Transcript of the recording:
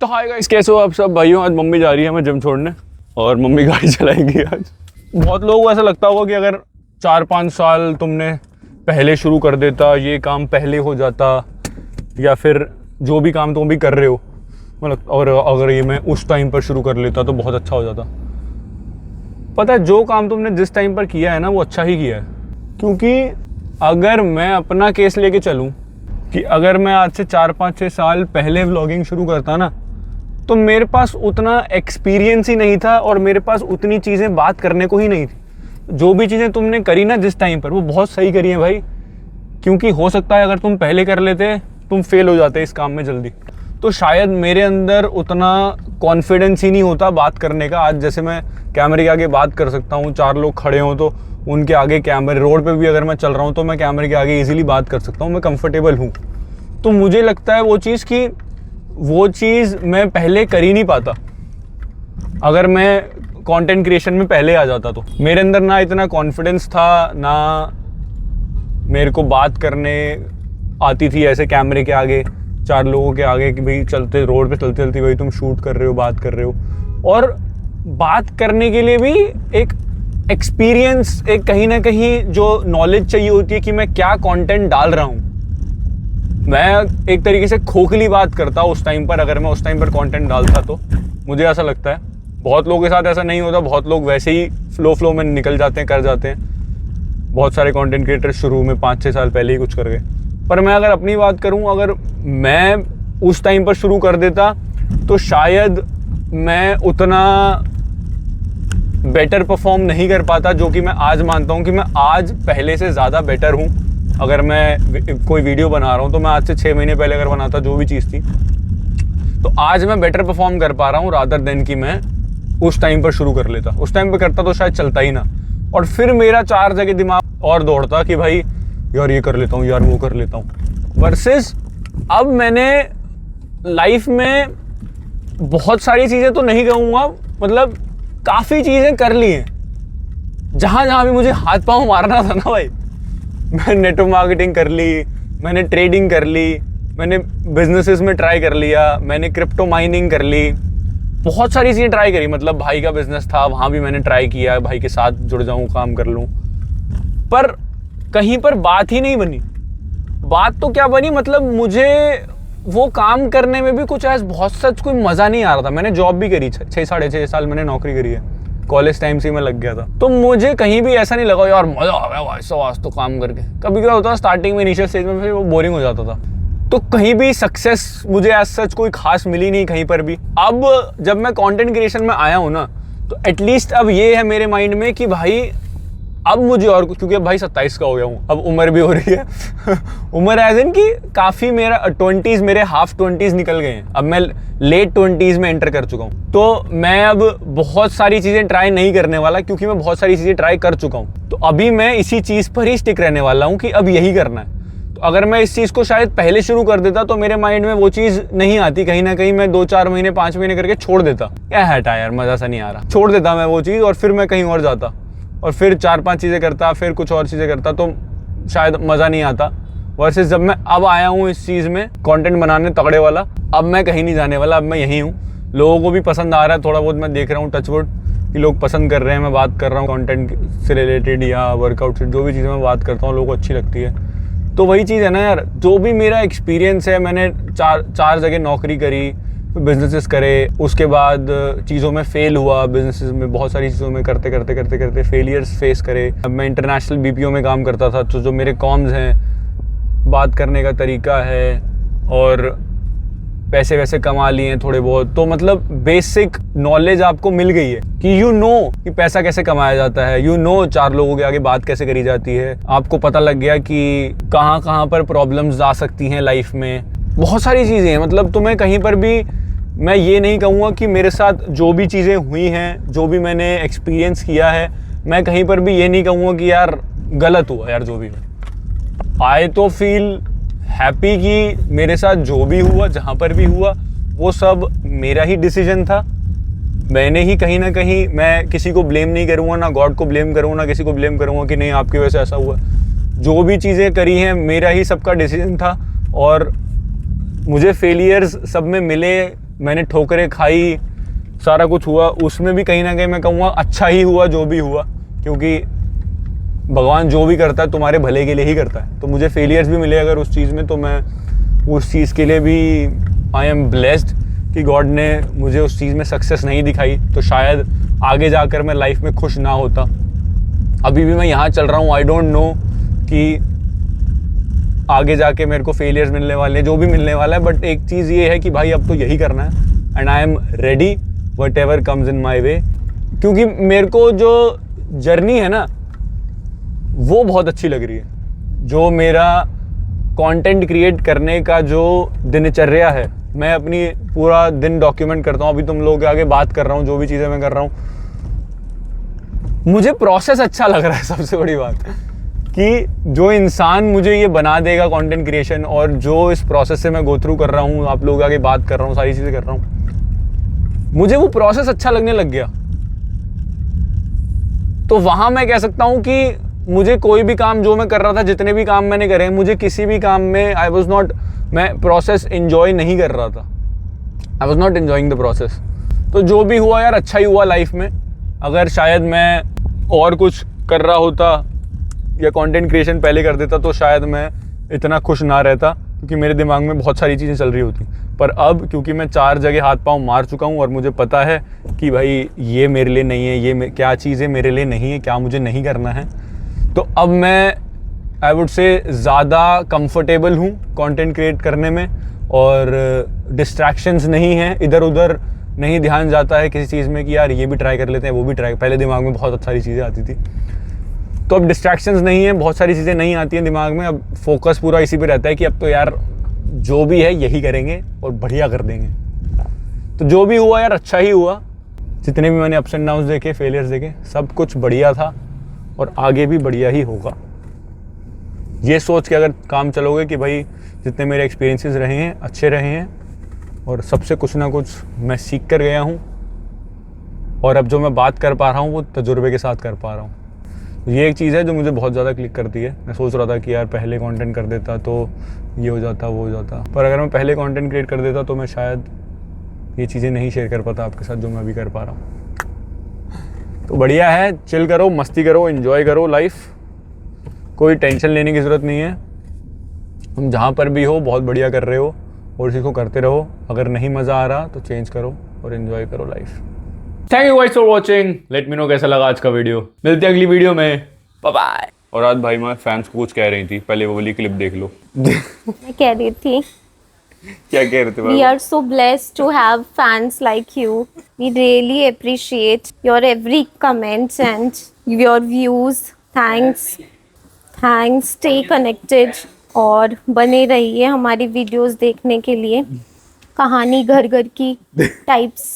तो hi guys, कैसे हो आप सब भाइयों। आज मम्मी जा रही है हमें जिम छोड़ने और मम्मी गाड़ी चलाएंगी आज। बहुत लोगों को ऐसा लगता होगा कि अगर 4-5 साल तुमने पहले शुरू कर देता, ये काम पहले हो जाता, या फिर जो भी काम तुम भी कर रहे हो मतलब, और अगर ये मैं उस टाइम पर शुरू कर लेता तो बहुत अच्छा हो जाता। पता है, जो काम तुमने जिस टाइम पर किया है ना, वो अच्छा ही किया है। क्योंकि अगर मैं अपना केस लेके चलूँ कि अगर मैं आज से 4-5-6 साल पहले व्लॉगिंग शुरू करता ना, तो मेरे पास उतना एक्सपीरियंस ही नहीं था और मेरे पास उतनी चीज़ें बात करने को ही नहीं थी। जो भी चीज़ें तुमने करी ना जिस टाइम पर, वो बहुत सही करी हैं भाई। क्योंकि हो सकता है अगर तुम पहले कर लेते, तुम फेल हो जाते इस काम में जल्दी। तो शायद मेरे अंदर उतना कॉन्फिडेंस ही नहीं होता बात करने का। आज जैसे मैं कैमरे के आगे बात कर सकता हूँ, 4 लोग खड़े हों तो उनके आगे कैमरे, रोड पे भी अगर मैं चल रहा हूँ तो मैं कैमरे के आगे इजीली बात कर सकता हूँ, मैं कंफर्टेबल हूँ। तो मुझे लगता है वो चीज़ मैं पहले कर ही नहीं पाता अगर मैं कंटेंट क्रिएशन में पहले आ जाता। तो मेरे अंदर ना इतना कॉन्फिडेंस था, ना मेरे को बात करने आती थी ऐसे कैमरे के आगे, 4 लोगों के आगे कि भाई चलते रोड पे चलते चलते भाई तुम शूट कर रहे हो, बात कर रहे हो। और बात करने के लिए भी एक एक्सपीरियंस, एक कहीं ना कहीं जो नॉलेज चाहिए होती है कि मैं क्या कंटेंट डाल रहा हूँ। मैं एक तरीके से खोखली बात करता उस टाइम पर, अगर मैं उस टाइम पर कंटेंट डालता तो मुझे ऐसा लगता है। बहुत लोगों के साथ ऐसा नहीं होता, बहुत लोग वैसे ही फ्लो में निकल जाते हैं, कर जाते हैं। बहुत सारे कंटेंट क्रिएटर शुरू में 5-6 साल पहले ही कुछ कर गए। पर मैं अगर अपनी बात करूं, अगर मैं उस टाइम पर शुरू कर देता तो शायद मैं उतना बेटर परफॉर्म नहीं कर पाता, जो कि मैं आज मानता हूं कि मैं आज पहले से ज़्यादा बेटर हूं। अगर मैं कोई वीडियो बना रहा हूं तो मैं आज से 6 महीने पहले अगर बनाता जो भी चीज़ थी, तो आज मैं बेटर परफॉर्म कर पा रहा हूं रादर देन कि मैं उस टाइम पर शुरू कर लेता। उस टाइम पर करता तो शायद चलता ही ना, और फिर मेरा 4 जगह दिमाग और दौड़ता कि भाई यार ये कर लेता हूँ, यार वो कर लेता हूँ। वर्सेस अब मैंने लाइफ में बहुत सारी चीज़ें तो नहीं कहूँगा, मतलब काफ़ी चीज़ें कर ली हैं। जहाँ भी मुझे हाथ पाँव मारना था ना भाई, मैंने नेटवर्क मार्केटिंग कर ली, मैंने ट्रेडिंग कर ली, मैंने बिजनेसेस में ट्राई कर लिया, मैंने क्रिप्टो माइनिंग कर ली, बहुत सारी चीज़ें ट्राई करी। मतलब भाई का बिजनेस था, वहाँ भी मैंने ट्राई किया, भाई के साथ जुड़ जाऊँ, काम कर लूँ, पर कहीं पर बात ही नहीं बनी। बात तो क्या बनी, मतलब मुझे वो काम करने में भी कुछ ऐसा बहुत सच कोई मज़ा नहीं आ रहा था। मैंने जॉब भी करी, 6-6.5 साल मैंने नौकरी करी है, कॉलेज टाइम से मैं लग गया था। तो मुझे कहीं भी ऐसा नहीं लगा यार मज़ा आ गया भाई साहब आज तो काम करके। कभी क्या होता था स्टार्टिंग में, इनिशियल स्टेज में, फिर वो बोरिंग हो जाता था। तो कहीं भी सक्सेस मुझे एज सच कोई खास मिली नहीं कहीं पर भी। अब जब मैं कंटेंट क्रिएशन में आया हूँ ना, तो एटलीस्ट अब ये है मेरे माइंड में कि भाई अब मुझे और कुछ, क्योंकि अब भाई 27 का हो गया हूँ, अब उम्र भी हो रही है उम्र एज इन कि काफ़ी मेरा 20s, मेरे हाफ 20s निकल गए हैं, अब मैं लेट 20s में एंटर कर चुका हूँ। तो मैं अब बहुत सारी चीज़ें ट्राई नहीं करने वाला, क्योंकि मैं बहुत सारी चीज़ें ट्राई कर चुका हूँ। तो अभी मैं इसी चीज़ पर ही स्टिक रहने वाला हूँ कि अब यही करना है। तो अगर मैं इस चीज़ को शायद पहले शुरू कर देता तो मेरे माइंड में वो चीज़ नहीं आती, कहीं ना कहीं मैं 2-4 महीने 5 महीने करके छोड़ देता, क्या हटा यार मज़ा सा नहीं आ रहा, छोड़ देता मैं वो चीज़, और फिर मैं कहीं और जाता और फिर 4-5 चीज़ें करता, फिर कुछ और चीज़ें करता, तो शायद मज़ा नहीं आता। वर्सेस जब मैं अब आया हूँ इस चीज़ में कंटेंट बनाने तगड़े वाला, अब मैं कहीं नहीं जाने वाला, अब मैं यहीं हूँ। लोगों को भी पसंद आ रहा है, थोड़ा बहुत मैं देख रहा हूँ टचवुड कि लोग पसंद कर रहे हैं। मैं बात कर रहा हूँ कंटेंट से रिलेटेड या वर्कआउट से, जो भी चीज़ें मैं बात करता हूँ लोगों को अच्छी लगती है। तो वही चीज़ है ना यार, जो भी मेरा एक्सपीरियंस है, मैंने 4 जगह नौकरी करी, बिजनेसेस करे, उसके बाद चीज़ों में फेल हुआ, बिजनेसेस में बहुत सारी चीज़ों में करते फेलियर्स फेस करे। अब मैं इंटरनेशनल बीपीओ में काम करता था, तो जो मेरे कॉम्स हैं, बात करने का तरीका है, और पैसे वैसे कमा लिए हैं थोड़े बहुत, तो मतलब बेसिक नॉलेज आपको मिल गई है कि यू नो कि पैसा कैसे कमाया जाता है, यू नो 4 लोगों के आगे बात कैसे करी जाती है। आपको पता लग गया कि कहाँ पर प्रॉब्लम्स आ सकती हैं लाइफ में, बहुत सारी चीज़ें हैं। मतलब तुम्हें कहीं पर भी, मैं ये नहीं कहूँगा कि मेरे साथ जो भी चीज़ें हुई हैं, जो भी मैंने एक्सपीरियंस किया है, मैं कहीं पर भी ये नहीं कहूँगा कि यार गलत हुआ यार जो भी। आई तो फील हैप्पी कि मेरे साथ जो भी हुआ, जहाँ पर भी हुआ, वो सब मेरा ही डिसीजन था। मैंने ही कहीं ना कहीं, मैं किसी को ब्लेम नहीं करूँगा, ना गॉड को ब्लेम करूँगा, ना किसी को ब्लेम करूँगा कि नहीं आपकी वजह से ऐसा हुआ। जो भी चीज़ें करी हैं मेरा ही सबका डिसीजन था, और मुझे फेलियर्स सब में मिले मैंने ठोकरें खाई, सारा कुछ हुआ, उसमें भी कहीं ना कहीं मैं कहूँगा अच्छा ही हुआ जो भी हुआ, क्योंकि भगवान जो भी करता है तुम्हारे भले के लिए ही करता है। तो मुझे फेलियर्स भी मिले अगर उस चीज़ में, तो मैं उस चीज़ के लिए भी आई एम ब्लेस्ड कि गॉड ने मुझे उस चीज़ में सक्सेस नहीं दिखाई, तो शायद आगे जाकर मैं लाइफ में खुश ना होता। अभी भी मैं यहाँ चल रहा हूँ, आई डोंट नो कि आगे जाके मेरे को फेलियर्स मिलने वाले हैं, जो भी मिलने वाला है, बट एक चीज़ ये है कि भाई अब तो यही करना है and I am ready whatever comes in my way. क्योंकि मेरे को जो जर्नी है ना वो बहुत अच्छी लग रही है। जो मेरा कंटेंट क्रिएट करने का जो दिनचर्या है, मैं अपनी पूरा दिन डॉक्यूमेंट करता हूँ, अभी तुम लोगों के आगे बात कर रहा हूँ, जो भी चीज़ें मैं कर रहा हूँ, मुझे प्रोसेस अच्छा लग रहा है। सबसे बड़ी बात कि जो इंसान मुझे ये बना देगा कंटेंट क्रिएशन, और जो इस प्रोसेस से मैं गो थ्रू कर रहा हूँ, आप लोगों के आगे बात कर रहा हूँ, सारी चीज़ें कर रहा हूँ, मुझे वो प्रोसेस अच्छा लगने लग गया। तो वहाँ मैं कह सकता हूँ कि मुझे कोई भी काम जो मैं कर रहा था, जितने भी काम मैंने करे, मुझे किसी भी काम में मैं प्रोसेस एंजॉय नहीं कर रहा था। I was not enjoying the process. तो जो भी हुआ यार अच्छा ही हुआ लाइफ में। अगर शायद मैं और कुछ कर रहा होता या कंटेंट क्रिएशन पहले कर देता तो शायद मैं इतना खुश ना रहता, क्योंकि मेरे दिमाग में बहुत सारी चीज़ें चल रही होती। पर अब क्योंकि मैं 4 जगह हाथ पांव मार चुका हूँ और मुझे पता है कि भाई ये मेरे लिए नहीं है, ये क्या चीज़ें मेरे लिए नहीं है, क्या मुझे नहीं करना है, तो अब मैं आई वुड से ज़्यादा कंफर्टेबल हूँ कंटेंट क्रिएट करने में, और डिस्ट्रैक्शंस नहीं हैं, इधर उधर नहीं ध्यान जाता है किसी चीज़ में कि यार ये भी ट्राई कर लेते हैं, वो भी ट्राई। पहले दिमाग में बहुत सारी चीज़ें आती थी, तो अब डिस्ट्रैक्शंस नहीं है, बहुत सारी चीज़ें नहीं आती हैं दिमाग में। अब फोकस पूरा इसी पे रहता है कि अब तो यार जो भी है यही करेंगे और बढ़िया कर देंगे। तो जो भी हुआ यार अच्छा ही हुआ। जितने भी मैंने अप्स एंड डाउन्स देखे, फेलियर्स देखे, सब कुछ बढ़िया था और आगे भी बढ़िया ही होगा। ये सोच के अगर काम चलोगे कि भाई जितने मेरे एक्सपीरियंसेस रहे हैं अच्छे रहे हैं, और सबसे कुछ ना कुछ मैं सीख कर गया हूँ, और अब जो मैं बात कर पा रहा हूँ वो तजुर्बे के साथ कर पा रहा हूँ। ये एक चीज़ है जो मुझे बहुत ज़्यादा क्लिक करती है। मैं सोच रहा था कि यार पहले कंटेंट कर देता तो ये हो जाता, वो हो जाता, पर अगर मैं पहले कंटेंट क्रिएट कर देता तो मैं शायद ये चीज़ें नहीं शेयर कर पाता आपके साथ जो मैं अभी कर पा रहा हूँ। तो बढ़िया है, चिल करो, मस्ती करो, एंजॉय करो लाइफ, कोई टेंशन लेने की ज़रूरत नहीं है। तुम जहाँ पर भी हो बहुत बढ़िया कर रहे हो और इसी को करते रहो। अगर नहीं मज़ा आ रहा तो चेंज करो और एंजॉय करो life. Thank you guys for watching. Let me know कैसा लगा आज का वीडियो। मिलते हैं अगली वीडियो में, बाय बाय। और आज भाई मैं फैंस को कुछ कह रही थी, पहले वो वाली क्लिप देख लो। मैं कह रही थी क्या कह रहे थे? We are so blessed to have fans like you. We really appreciate your every comments and your views. Thanks. Stay connected और बने रहिए हमारी वीडियोस देखने के लिए। कहानी घर घर की टाइप्स